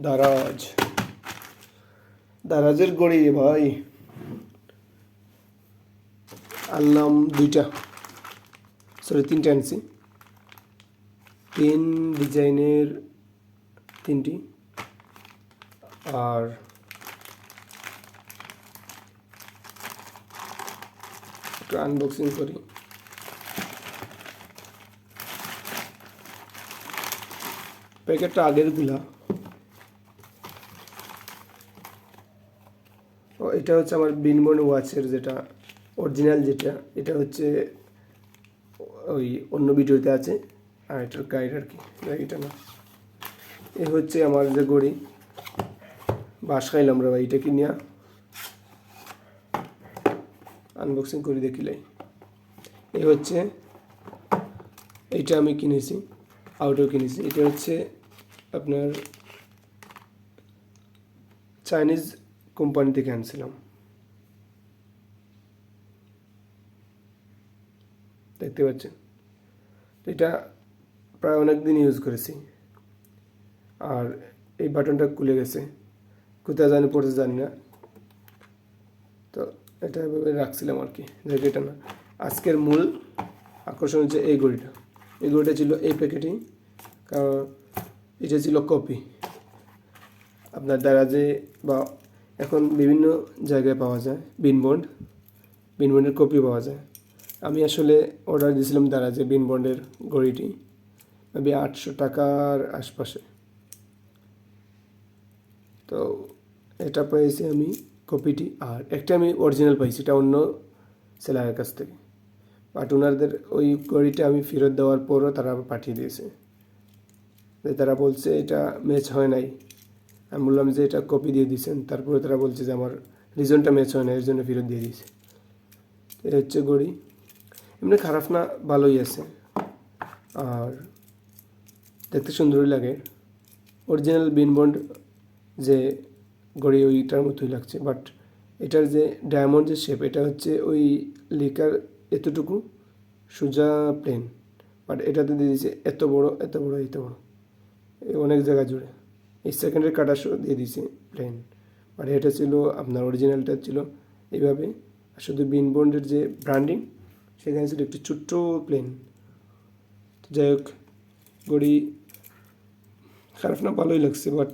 দারাজ দারাজের গড়ি ভাই আনলাম দুইটা, সরি তিনটা আনছি। তিন ডিজাইনের তিনটি, আর একটু আনবক্সিং করি। প্যাকেটটা আগের গুলা। ও এটা হচ্ছে আমার বিনবন্ড ওয়াচের যেটা অরিজিনাল, যেটা এটা হচ্ছে ওই অন্য ভিডিওতে আছে, আর এটার গাইড আর কি, এটা না। এ হচ্ছে আমার যে গড়ি, বাস খাইলাম রে ভাই, এটা কি নিয়ে আনবক্সিং করে দেখিলাই। এই হচ্ছে এইটা আমি কিনেছি, আউটও কিনেছি। এটা হচ্ছে আপনার চাইনিজ কোম্পানি থেকে আনছিলাম, দেখতে পাচ্ছেন। এটা প্রায় অনেক দিন ইউজ করেছি, আর এই বাটনটা খুলে গেছে, কোথায় জানি পড়েছে জানি না, তো এটা এভাবে রাখছিলাম আর কি। দেখ, এটা না, আজকের মূল আকর্ষণ হচ্ছে এই ঘড়িটা। এই ঘড়িটা ছিল এই প্যাকেটেই, কারণ এটা ছিল কপি। আপনার দারাজে বা এখন বিভিন্ন জায়গায় পাওয়া যায় বিনবন্ডের কপি পাওয়া যায়। আমি আসলে অর্ডার দিয়েছিলাম দারাজে বিনবন্ডের ঘড়িটি, মেবি 800 টাকার আশপাশে। তো এটা পেয়েছি আমি কপিটি, আর একটা আমি অরিজিনাল পাইছি, এটা অন্য সেলারের কাছ থেকে। বাট ওনাদের ওই ঘড়িটা আমি ফেরত দেওয়ার পরও তারা পাঠিয়ে দিয়েছে, তারা বলছে এটা ম্যাচ হয় নাই। আমি বললাম যে এটা কপি দিয়ে দিয়েছেন, তারপরে তারা বলছে যে আমার রিজনটা ম্যাচ হয় না, এর জন্য ফেরত দিয়ে দিয়েছে। এই হচ্ছে ঘড়ি, এমনি খারাপ না, ভালোই আছে, আর দেখতে সুন্দরই লাগে। অরিজিনাল বিনবন্ড যে ঘড়ি ওইটার মতোই লাগছে, বাট এটার যে ডায়মন্ড যে শেপ, এটা হচ্ছে ওই লেখার এতটুকু সোজা প্লেন, বাট এটাতে দিয়ে দিয়েছে এত বড় এত বড় এত বড়, অনেক জায়গা জুড়ে। এই সেকেন্ডের কাটাশো দিয়ে দিয়েছে প্লেন, বাট এটা ছিল আপনার অরিজিনালটা ছিল এইভাবে, আর শুধু বিনবন্ডের যে ব্র্যান্ডিং সেখানে ছিল একটি ছোট্ট প্লেন। যাই হোক, ঘড়ি খারাপ না, ভালোই লাগছে, বাট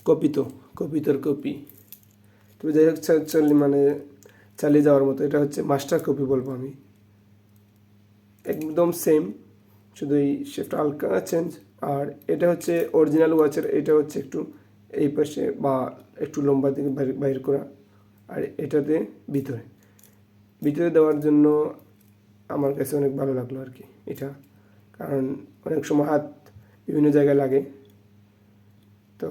কপি তো কপি। তবে যাই হোক, মানে চালিয়ে যাওয়ার মতো। এটা হচ্ছে মাস্টার কপি বলবো আমি, একদম সেম, শুধু এই শেপটা হালকা চেঞ্জ। আর এটা হচ্ছে অরিজিনাল ওয়াচের, এটা হচ্ছে একটু এই পাশে বা একটু লম্বা দিকে বাইর করা, আর এটাতে ভিতরে দেওয়ার জন্য আমার কাছে অনেক ভালো লাগলো আর কি এটা, কারণ অনেক সময় হাত বিভিন্ন জায়গায় লাগে, তো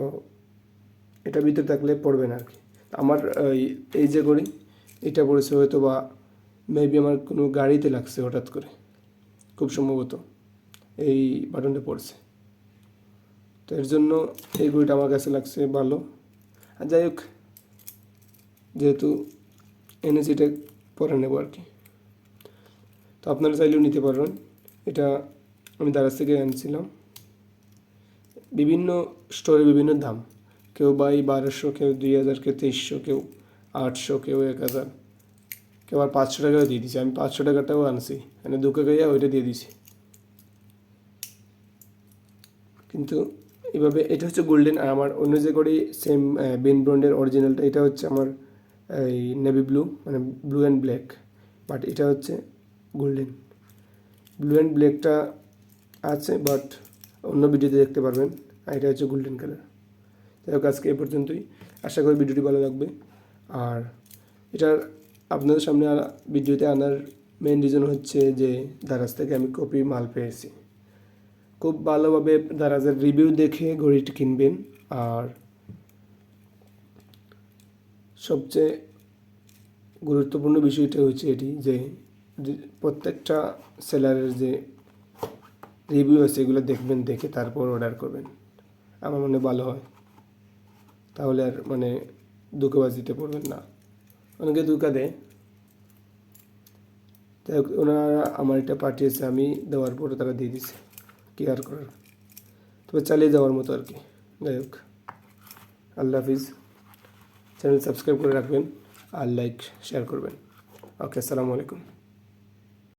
এটা ভিতরে থাকলে পড়বে না আর কি। আমার এই যে ঘড়ি, এটা পড়েছে হয়তো বা মেবি আমার কোনো গাড়িতে লাগছে হঠাৎ করে, খুব সম্ভবত এই বাটনটা পড়ছে, তো এর জন্য এই ঘড়িটা আমার কাছে লাগছে ভালো। আর যাই হোক, যেহেতু এনেছি, এটা পরে নেবো আর কি। তো আপনারা চাইলেও নিতে পারবেন। এটা আমি দারাজ থেকে আনছিলাম, বিভিন্ন স্টোরে বিভিন্ন দাম, কেউ বাই 1200, কেউ 2000, কেউ 2300, কেউ 800, কেউ 1000, কেউ আর 500 টাকাও দিয়ে দিয়েছে। আমি 500 টাকাটাও আনছি, মানে দুঃখে গাইয়া ওইটা দিয়ে দিছি। কিন্তু এভাবে এটা হচ্ছে গোল্ডেন, আর আমার অন্য যে করি সেম বিনবন্ডের অরিজিনালটা, এটা হচ্ছে আমার এই নেভি ব্লু, মানে ব্লু অ্যান্ড ব্ল্যাক, বাট এটা হচ্ছে গোল্ডেন। ব্লু অ্যান্ড ব্ল্যাকটা আছে, বাট অন্য ভিডিওতে দেখতে পারবেন, আর এটা হচ্ছে গোল্ডেন কালার। যাই হোক, আজকে এ পর্যন্তই। আশা করি ভিডিওটি ভালো লাগবে। আর এটার আপনাদের সামনে ভিডিওতে আনার মেন রিজন হচ্ছে যে দারাজ থেকে আমি কপি মাল পেয়েছি। খুব ভালোভাবে দারাজের রিভিউ দেখে ঘড়িটি কিনবেন। আর সবচেয়ে গুরুত্বপূর্ণ বিষয়টা হচ্ছে এটি যে প্রত্যেকটা সেলারের যে রিভিউ আছে এগুলো দেখবেন, দেখে তারপর অর্ডার করবেন, আমার মনে ভালো হয়। তাহলে আর মানে ধোঁকাবাজিতে পড়বেন না, অনেকে ধোঁকা দেয়। তাই ওনারা আমার এটা পাঠিয়েছে, আমি দেওয়ার পরে তারা দিয়ে দিছে, কি আর করার। তবে চালিয়ে যাওয়ার মতো আর কি। যাই হোক, আল্লাহ হাফিজ। চ্যানেল সাবস্ক্রাইব করে রাখবেন আর লাইক শেয়ার করবেন। ওকে, আসসালামু আলাইকুম।